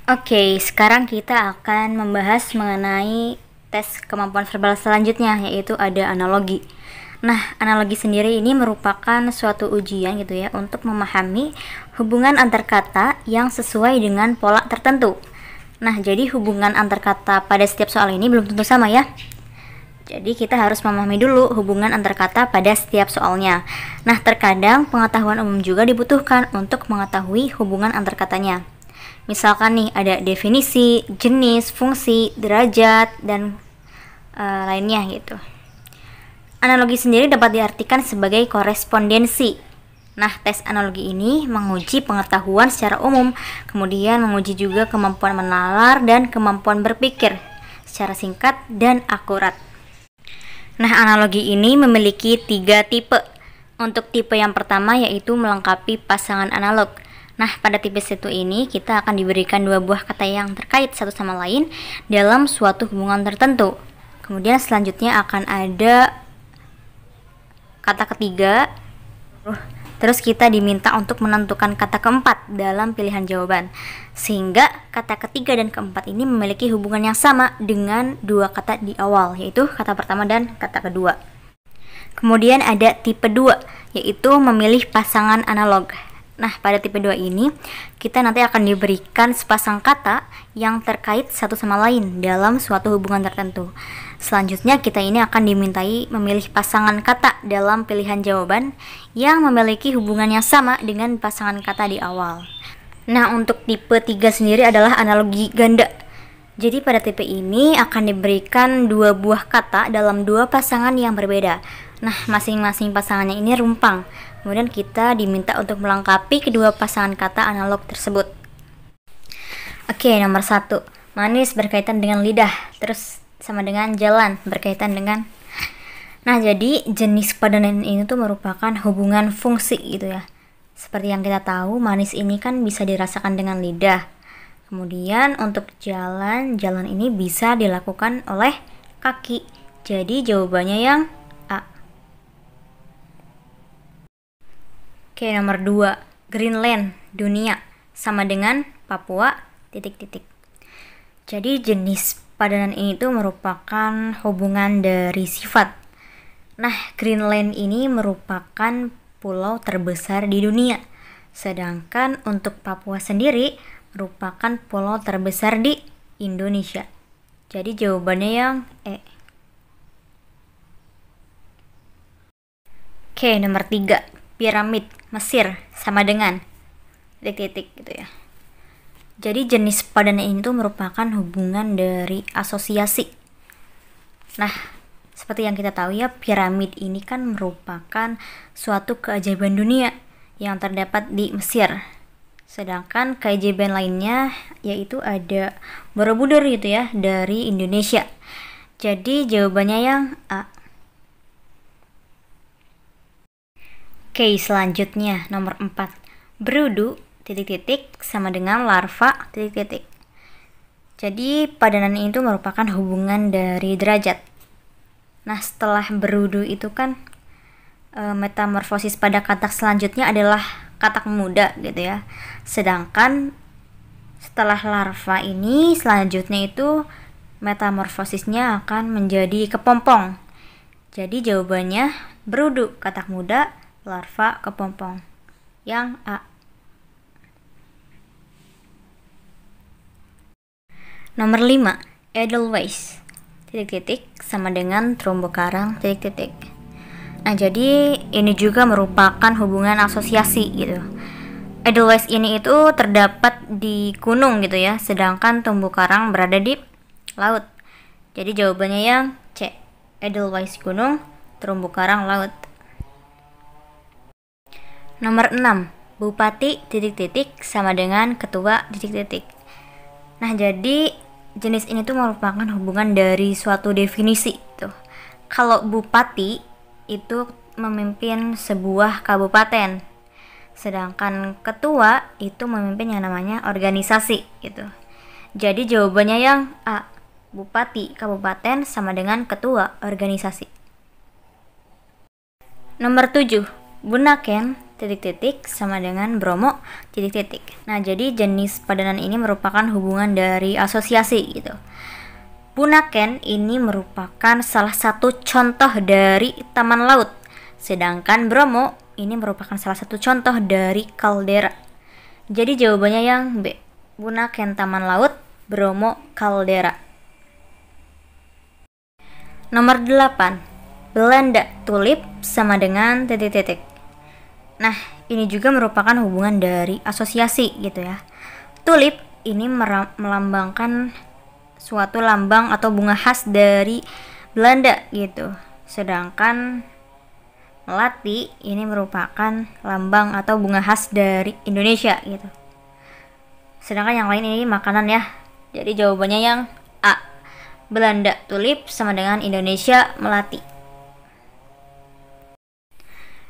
Oke, sekarang kita akan membahas mengenai tes kemampuan verbal selanjutnya, yaitu ada analogi. Nah, analogi sendiri ini merupakan suatu ujian gitu ya, untuk memahami hubungan antar kata yang sesuai dengan pola tertentu. Nah, jadi hubungan antar kata pada setiap soal ini belum tentu sama ya. Jadi kita harus memahami dulu hubungan antar kata pada setiap soalnya. Nah, terkadang pengetahuan umum juga dibutuhkan untuk mengetahui hubungan antar katanya. Misalkan nih ada definisi, jenis, fungsi, derajat, dan lainnya gitu. Analogi sendiri dapat diartikan sebagai korespondensi. Nah, tes analogi ini menguji pengetahuan secara umum, kemudian menguji juga kemampuan menalar dan kemampuan berpikir secara singkat dan akurat. Nah, analogi ini memiliki 3 tipe. Untuk tipe yang pertama yaitu melengkapi pasangan analog. Nah, pada tipe 1 ini kita akan diberikan 2 buah kata yang terkait satu sama lain dalam suatu hubungan tertentu. Kemudian selanjutnya akan ada kata ketiga. Terus kita diminta untuk menentukan kata keempat dalam pilihan jawaban. Sehingga kata ketiga dan keempat ini memiliki hubungan yang sama dengan 2 kata di awal, yaitu kata pertama dan kata kedua. Kemudian ada tipe 2, yaitu memilih pasangan analog. Nah, pada tipe 2 ini, kita nanti akan diberikan sepasang kata yang terkait satu sama lain dalam suatu hubungan tertentu. Selanjutnya, kita ini akan dimintai memilih pasangan kata dalam pilihan jawaban yang memiliki hubungan yang sama dengan pasangan kata di awal. Nah, untuk tipe 3 sendiri adalah analogi ganda. Jadi pada tipe ini akan diberikan 2 buah kata dalam 2 pasangan yang berbeda. Nah, masing-masing pasangannya ini rumpang. Kemudian kita diminta untuk melengkapi kedua pasangan kata analog tersebut. Oke, nomor 1. Manis berkaitan dengan lidah. Terus sama dengan jalan berkaitan dengan. Nah, jadi jenis padanan ini tuh merupakan hubungan fungsi gitu ya. Seperti yang kita tahu, manis ini kan bisa dirasakan dengan lidah. Kemudian untuk jalan ini bisa dilakukan oleh kaki. Jadi jawabannya yang A. Oke, nomor 2. Greenland, dunia, sama dengan Papua, titik-titik. Jadi jenis padanan ini tuh merupakan hubungan dari sifat. Nah, Greenland ini merupakan pulau terbesar di dunia. Sedangkan untuk Papua sendiri merupakan pulau terbesar di Indonesia. Jadi jawabannya yang E. Oke, nomor 3. Piramid, Mesir, sama dengan titik-titik gitu ya. Jadi jenis padanan ini tuh merupakan hubungan dari asosiasi. Nah, seperti yang kita tahu ya, piramid ini kan merupakan suatu keajaiban dunia yang terdapat di Mesir. Sedangkan keajaiban lainnya yaitu ada Borobudur gitu ya, dari Indonesia. Jadi jawabannya yang A. Oke, selanjutnya nomor 4. Berudu, titik-titik, sama dengan larva, titik-titik. Jadi padanan itu merupakan hubungan dari derajat. Nah, setelah berudu itu kan metamorfosis pada katak selanjutnya adalah katak muda gitu ya. Sedangkan setelah larva ini selanjutnya itu metamorfosisnya akan menjadi kepompong. Jadi jawabannya berudu, katak muda, larva, kepompong. Yang A. Nomor 5. Edelweiss, titik-titik, sama dengan terumbu karang, titik-titik. Nah, jadi ini juga merupakan hubungan asosiasi gitu. Edelweiss ini itu terdapat di gunung gitu ya, sedangkan terumbu karang berada di laut. Jadi jawabannya yang C. Edelweiss gunung, terumbu karang laut. Nomor 6. Bupati, titik-titik, sama dengan ketua, titik-titik. Nah, jadi jenis ini tuh merupakan hubungan dari suatu definisi tuh. Kalau bupati itu memimpin sebuah kabupaten, sedangkan ketua itu memimpin yang namanya organisasi gitu. Jadi jawabannya yang A. Bupati kabupaten sama dengan ketua organisasi. Nomor 7. Bunaken, titik-titik sama dengan Bromo titik-titik. Nah, jadi jenis padanan ini merupakan hubungan dari asosiasi gitu. Bunaken ini merupakan salah satu contoh dari taman laut, sedangkan Bromo ini merupakan salah satu contoh dari kaldera. Jadi jawabannya yang B. Bunaken taman laut, Bromo kaldera. Nomor 8. Belanda tulip sama dengan titik-titik. Nah, ini juga merupakan hubungan dari asosiasi gitu ya. Tulip ini melambangkan suatu lambang atau bunga khas dari Belanda gitu. Sedangkan melati ini merupakan lambang atau bunga khas dari Indonesia gitu. Sedangkan yang lain ini makanan ya. Jadi jawabannya yang A. Belanda tulip sama dengan Indonesia melati.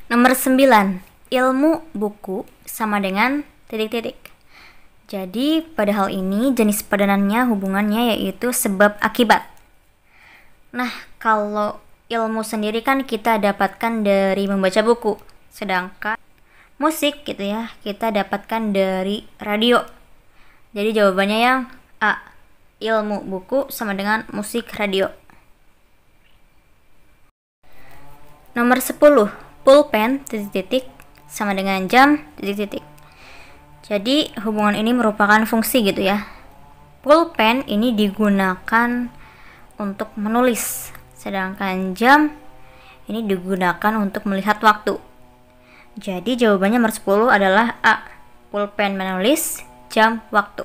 Nomor 9. Ilmu buku sama dengan titik-titik. Jadi pada hal ini jenis padanannya hubungannya yaitu sebab akibat. Nah, kalau ilmu sendiri kan kita dapatkan dari membaca buku. Sedangkan musik gitu ya, kita dapatkan dari radio. Jadi jawabannya yang A. Ilmu buku sama dengan musik radio. Nomor 10. Pulpen titik-titik sama dengan jam titik-titik. Jadi hubungan ini merupakan fungsi gitu ya. Pulpen ini digunakan untuk menulis, sedangkan jam ini digunakan untuk melihat waktu. Jadi jawabannya nomor 10 adalah A. Pulpen menulis, jam waktu.